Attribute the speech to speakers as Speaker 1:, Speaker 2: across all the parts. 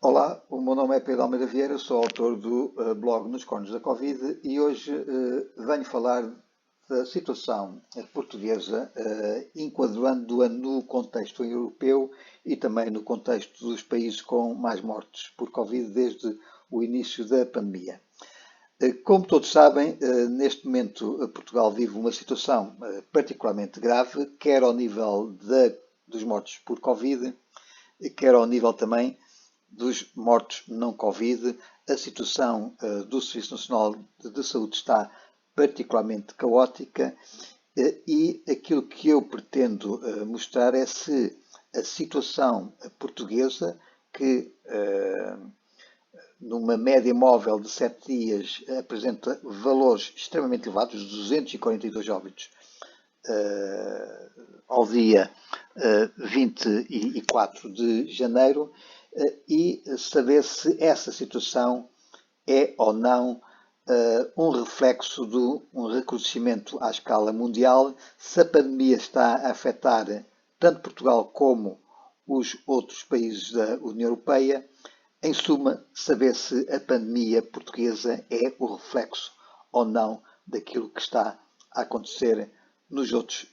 Speaker 1: Olá, o meu nome é Pedro Almeida Vieira, sou autor do blog Nos Cornos da Covid e hoje venho falar da situação portuguesa, enquadrando-a no contexto europeu e também no contexto dos países com mais mortes por Covid desde o início da pandemia. Como todos sabem, neste momento Portugal vive uma situação particularmente grave, quer ao nível dos mortos por Covid, quer ao nível também dos mortos não Covid. A situação do Serviço Nacional de Saúde está particularmente caótica e aquilo que eu pretendo mostrar é se a situação portuguesa, que numa média móvel de 7 dias apresenta valores extremamente elevados, 242 óbitos ao dia 24 de janeiro, e saber se essa situação é ou não um reflexo de um recrudescimento à escala mundial, se a pandemia está a afetar tanto Portugal como os outros países da União Europeia. Em suma, saber se a pandemia portuguesa é o reflexo ou não daquilo que está a acontecer nos outros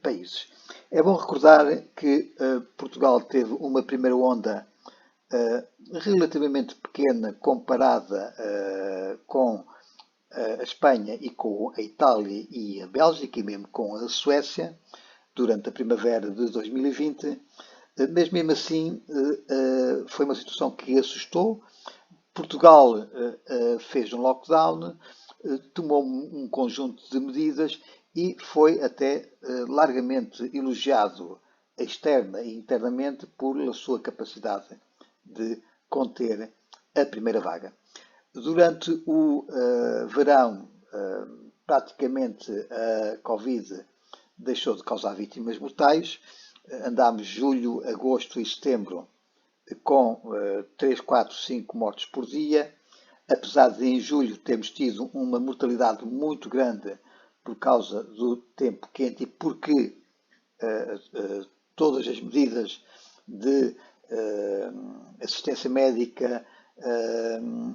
Speaker 1: países. É bom recordar que Portugal teve uma primeira onda relativamente pequena comparada com a Espanha e com a Itália e a Bélgica e mesmo com a Suécia durante a primavera de 2020, mas mesmo assim foi uma situação que assustou. Portugal fez um lockdown, tomou um conjunto de medidas e foi até largamente elogiado externa e internamente pela sua capacidade de conter a primeira vaga. Durante o verão, praticamente a Covid deixou de causar vítimas mortais. Andámos julho, agosto e setembro com 3, 4, 5 mortes por dia, apesar de em julho termos tido uma mortalidade muito grande por causa do tempo quente e porque todas as medidas de assistência médica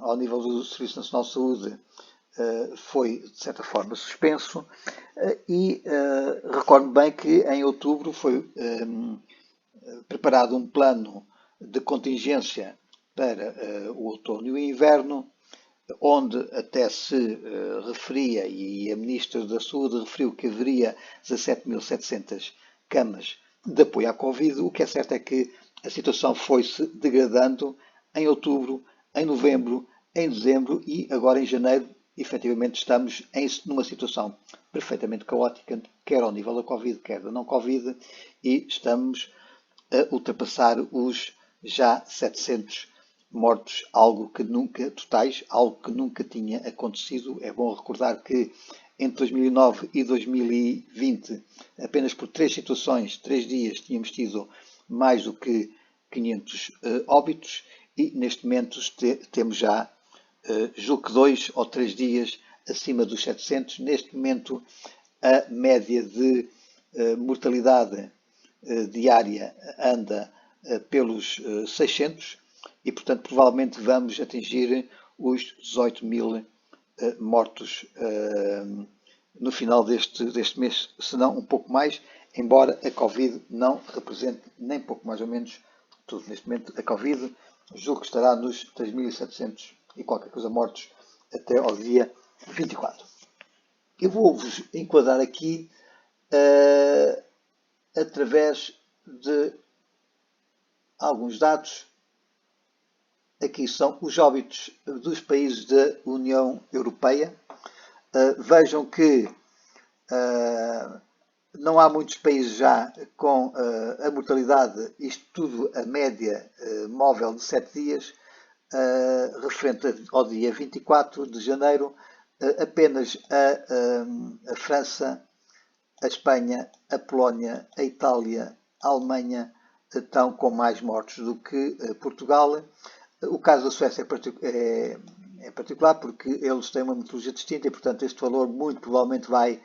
Speaker 1: ao nível do Serviço Nacional de Saúde foi, de certa forma, suspenso. E recordo bem que em outubro foi preparado um plano de contingência para o outono e o inverno, onde até se referia, e a Ministra da Saúde referiu que haveria 17.700 camas de apoio à Covid. O que é certo é que a situação foi-se degradando em outubro, em novembro, em dezembro e agora em janeiro. Efetivamente estamos numa situação perfeitamente caótica, quer ao nível da Covid, quer da não Covid, e estamos a ultrapassar os já 700 mortos, algo que nunca tinha acontecido. É bom recordar que entre 2009 e 2020, apenas por 3 situações, 3 dias, tínhamos tido mais do que 500 óbitos e neste momento temos já, julgo que 2 ou 3 dias acima dos 700. Neste momento a média de mortalidade diária anda pelos 600 e, portanto, provavelmente vamos atingir os 18.000 mortos no final deste mês, se não um pouco mais, embora a Covid não represente nem pouco mais ou menos tudo. Neste momento, a Covid julgo que estará nos 3.700 e qualquer coisa mortos até ao dia 24. Eu vou-vos enquadrar aqui através de alguns dados. Aqui são os óbitos dos países da União Europeia. Vejam que não há muitos países já com a mortalidade, isto tudo a média móvel de 7 dias, referente ao dia 24 de janeiro, apenas a França, a Espanha, a Polónia, a Itália, a Alemanha estão com mais mortos do que Portugal. O caso da Suécia é particular porque eles têm uma metodologia distinta e, portanto, este valor muito provavelmente vai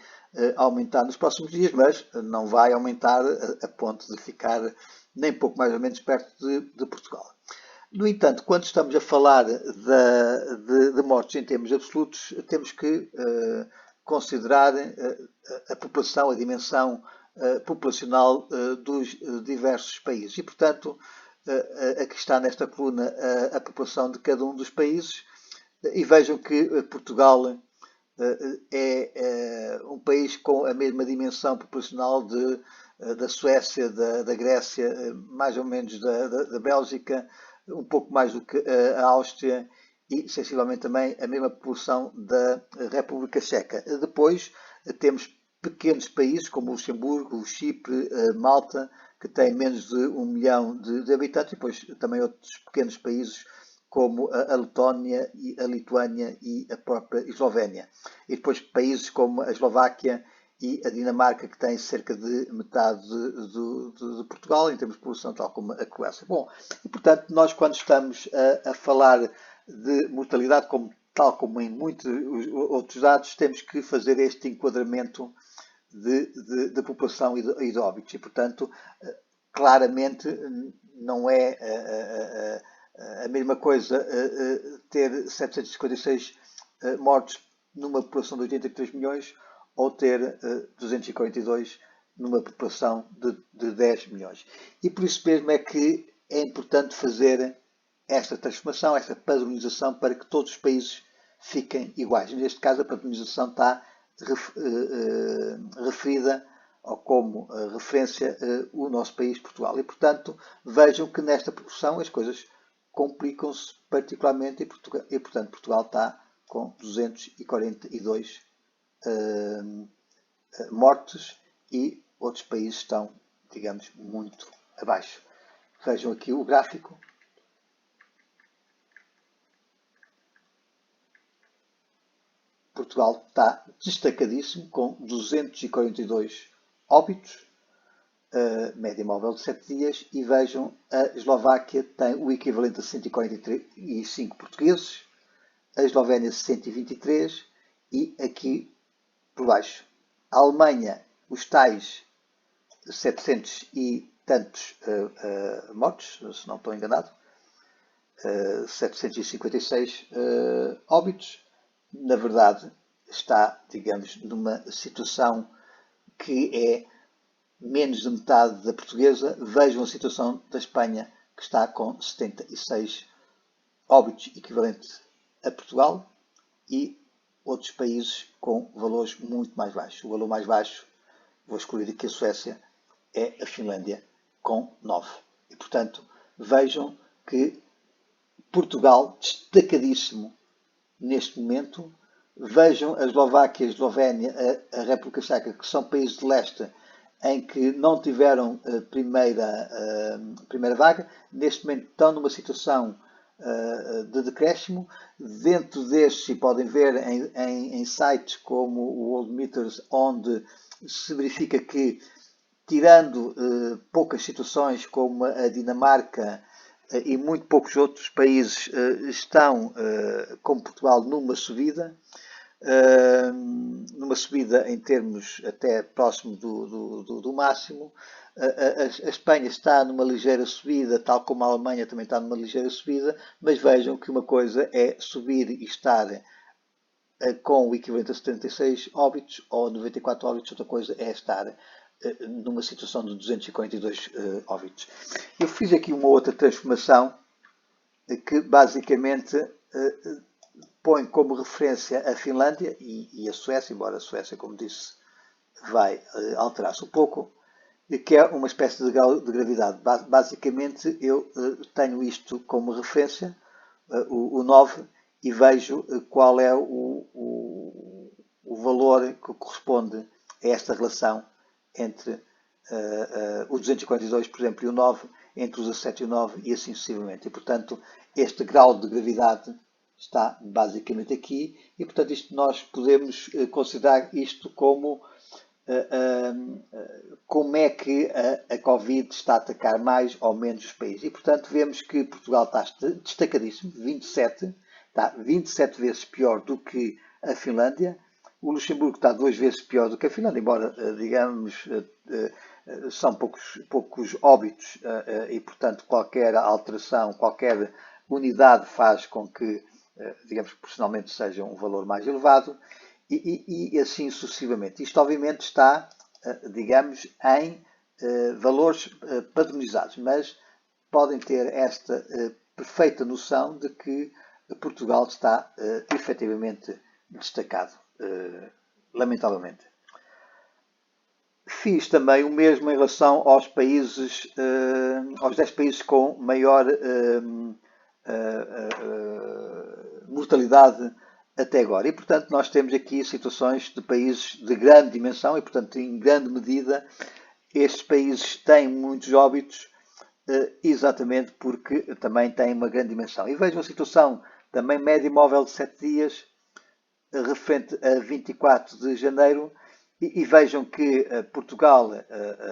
Speaker 1: aumentar nos próximos dias, mas não vai aumentar a ponto de ficar nem pouco mais ou menos perto de Portugal. No entanto, quando estamos a falar de mortes em termos absolutos, temos que considerar a população, a dimensão populacional dos diversos países. E, portanto, aqui está nesta coluna a população de cada um dos países. E vejam que Portugal é um país com a mesma dimensão populacional da Suécia, da Grécia, mais ou menos da Bélgica, um pouco mais do que a Áustria e, sensivelmente, também a mesma população da República Checa. Depois temos pequenos países como o Luxemburgo, o Chipre, Malta, que têm menos de 1 milhão de habitantes, e depois também outros pequenos países como a Letónia, a Lituânia e a própria Eslovénia. E depois países como a Eslováquia e a Dinamarca, que têm cerca de metade de Portugal, em termos de população, tal como a Croácia. Bom, e portanto, nós quando estamos a falar de mortalidade, tal como em muitos outros dados, temos que fazer este enquadramento de população e de óbitos. E, portanto, claramente não é a mesma coisa ter 756 mortos numa população de 83 milhões ou ter 242 numa população de 10 milhões. E por isso mesmo é que é importante fazer esta transformação, esta padronização para que todos os países fiquem iguais. Neste caso, a padronização está referida ou como referência o nosso país, Portugal. E, portanto, vejam que nesta proporção as coisas complicam-se particularmente e, portanto, Portugal está com 242 mortes e outros países estão, digamos, muito abaixo. Vejam aqui o gráfico. Portugal está destacadíssimo com 242 óbitos, média móvel de 7 dias, e vejam, a Eslováquia tem o equivalente a 145 portugueses, a Eslovénia 123 e aqui por baixo a Alemanha, os tais 700 e tantos mortos, se não estou enganado, 756 óbitos. Na verdade, está, digamos, numa situação que é menos de metade da portuguesa. Vejam a situação da Espanha, que está com 76 óbitos equivalente a Portugal, e outros países com valores muito mais baixos. O valor mais baixo, vou escolher aqui a Suécia, é a Finlândia, com 9. E, portanto, vejam que Portugal, destacadíssimo neste momento. Vejam a Eslováquia, a Eslovénia, a República Checa, que são países de leste em que não tiveram primeira vaga. Neste momento estão numa situação de decréscimo. Dentro destes, e podem ver em sites como o World Meters, onde se verifica que, tirando poucas situações como a Dinamarca e muito poucos outros países, estão, como Portugal, numa subida em termos até próximo do máximo. A Espanha está numa ligeira subida, tal como a Alemanha também está numa ligeira subida, mas vejam que uma coisa é subir e estar com o equivalente a 76 óbitos ou 94 óbitos, outra coisa é estar numa situação de 242 óbitos. Eu fiz aqui uma outra transformação que basicamente põe como referência a Finlândia e a Suécia, embora a Suécia, como disse, vai alterar-se um pouco, que é uma espécie de grau de gravidade. Basicamente, eu tenho isto como referência, o 9, e vejo qual é o valor que corresponde a esta relação entre os 242, por exemplo, e o 9, entre os 17 e o 9, e assim sucessivamente. E, portanto, este grau de gravidade está basicamente aqui, e, portanto, nós podemos considerar isto como é que a Covid está a atacar mais ou menos os países. E, portanto, vemos que Portugal está destacadíssimo, 27, está 27 vezes pior do que a Finlândia. O Luxemburgo está 2 vezes pior do que a Finlândia, embora, digamos, são poucos óbitos e, portanto, qualquer alteração, qualquer unidade faz com que, digamos, proporcionalmente seja um valor mais elevado e assim sucessivamente. Isto, obviamente, está, digamos, em valores padronizados, mas podem ter esta perfeita noção de que Portugal está efetivamente destacado, lamentavelmente. Fiz também o mesmo em relação aos países, aos 10 países com maior mortalidade até agora. E, portanto, nós temos aqui situações de países de grande dimensão e, portanto, em grande medida, estes países têm muitos óbitos exatamente porque também têm uma grande dimensão. E vejam a situação também média móvel de 7 dias referente a 24 de janeiro e vejam que Portugal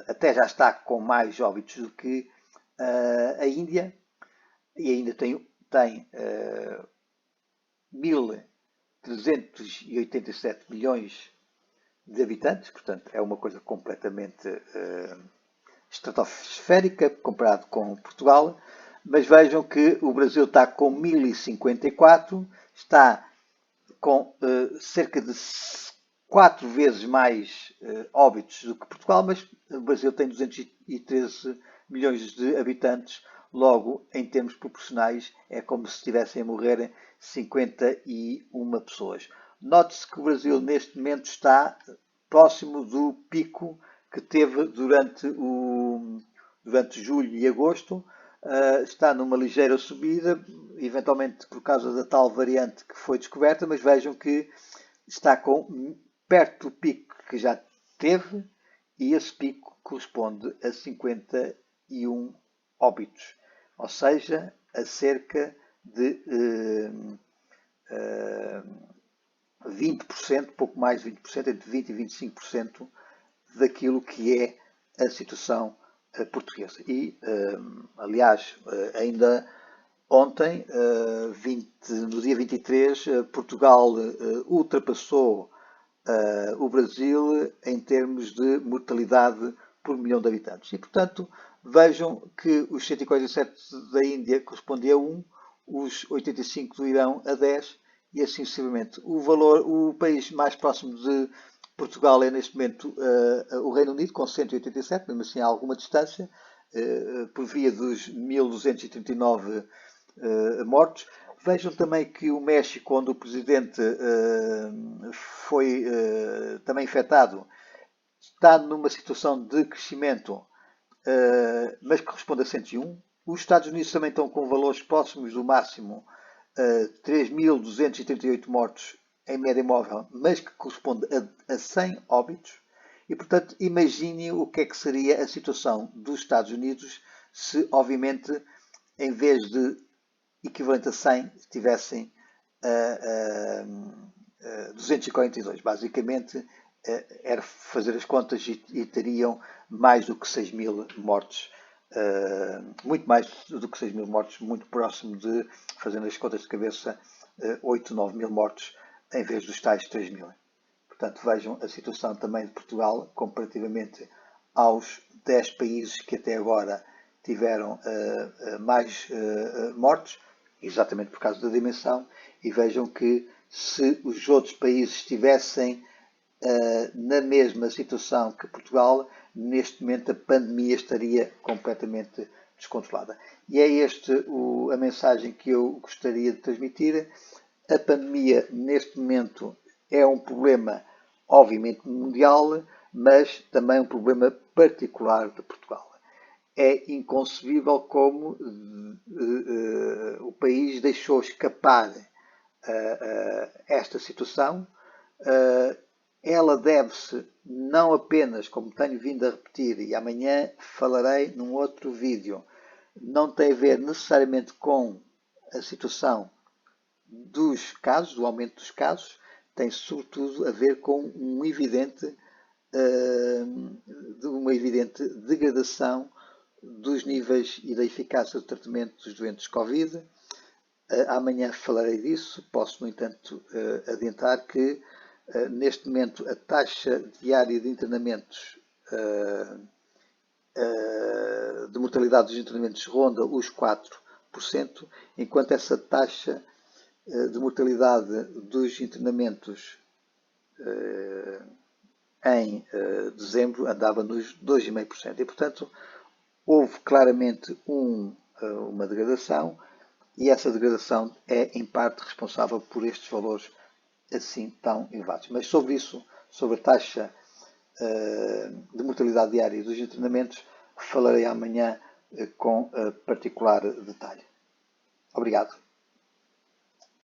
Speaker 1: até já está com mais óbitos do que a Índia e ainda tem 1.387 milhões de habitantes, portanto é uma coisa completamente estratosférica comparado com Portugal, mas vejam que o Brasil está com 1054, está com cerca de 4 vezes mais óbitos do que Portugal, mas o Brasil tem 213 milhões de habitantes, logo, em termos proporcionais, é como se estivessem a morrer 51 pessoas. Note-se que o Brasil, neste momento, está próximo do pico que teve durante julho e agosto, está numa ligeira subida, eventualmente por causa da tal variante que foi descoberta, mas vejam que está perto do pico que já teve e esse pico corresponde a 51 óbitos, ou seja, a cerca de 20%, pouco mais de 20%, entre 20% e 25% daquilo que é a situação portuguesa. E, aliás, ainda ontem, no dia 23, Portugal ultrapassou o Brasil em termos de mortalidade por milhão de habitantes. E, portanto, vejam que os 147 da Índia correspondem a 1, os 85 do Irão a 10 e assim sucessivamente. O país mais próximo de Portugal é neste momento o Reino Unido, com 187, mesmo assim há alguma distância, por via dos 1.239 mortos. Vejam também que o México, onde o presidente foi também infectado, está numa situação de crescimento, mas que corresponde a 101. Os Estados Unidos também estão com valores próximos do máximo, 3.238 mortos em média móvel, mas que corresponde a 100 óbitos. E, portanto, imagine o que é que seria a situação dos Estados Unidos se, obviamente, em vez de equivalente a 100, tivessem 242. Basicamente, era fazer as contas e teriam mais do que 6 mil mortos. Muito mais do que 6 mil mortos, muito próximo de, fazendo as contas de cabeça, 8, 9 mil mortos em vez dos tais 3 mil. Portanto, vejam a situação também de Portugal comparativamente aos 10 países que até agora tiveram mais mortos, exatamente por causa da dimensão, e vejam que se os outros países estivessem na mesma situação que Portugal, neste momento a pandemia estaria completamente descontrolada. E é a mensagem que eu gostaria de transmitir. A pandemia, neste momento, é um problema, obviamente, mundial, mas também um problema particular de Portugal. É inconcebível como o país deixou escapar esta situação. Ela deve-se não apenas, como tenho vindo a repetir, e amanhã falarei num outro vídeo, não tem a ver necessariamente com a situação dos casos, do aumento dos casos, tem sobretudo a ver com uma evidente degradação dos níveis e da eficácia do tratamento dos doentes Covid. Amanhã falarei disso. Posso, no entanto, adiantar que neste momento a taxa diária de internamentos de mortalidade dos internamentos ronda os 4%, enquanto essa taxa de mortalidade dos internamentos em dezembro andava nos 2,5%. E, portanto, houve claramente uma degradação, e essa degradação é, em parte, responsável por estes valores assim tão elevados. Mas sobre isso, sobre a taxa de mortalidade diária dos internamentos, falarei amanhã com particular detalhe. Obrigado.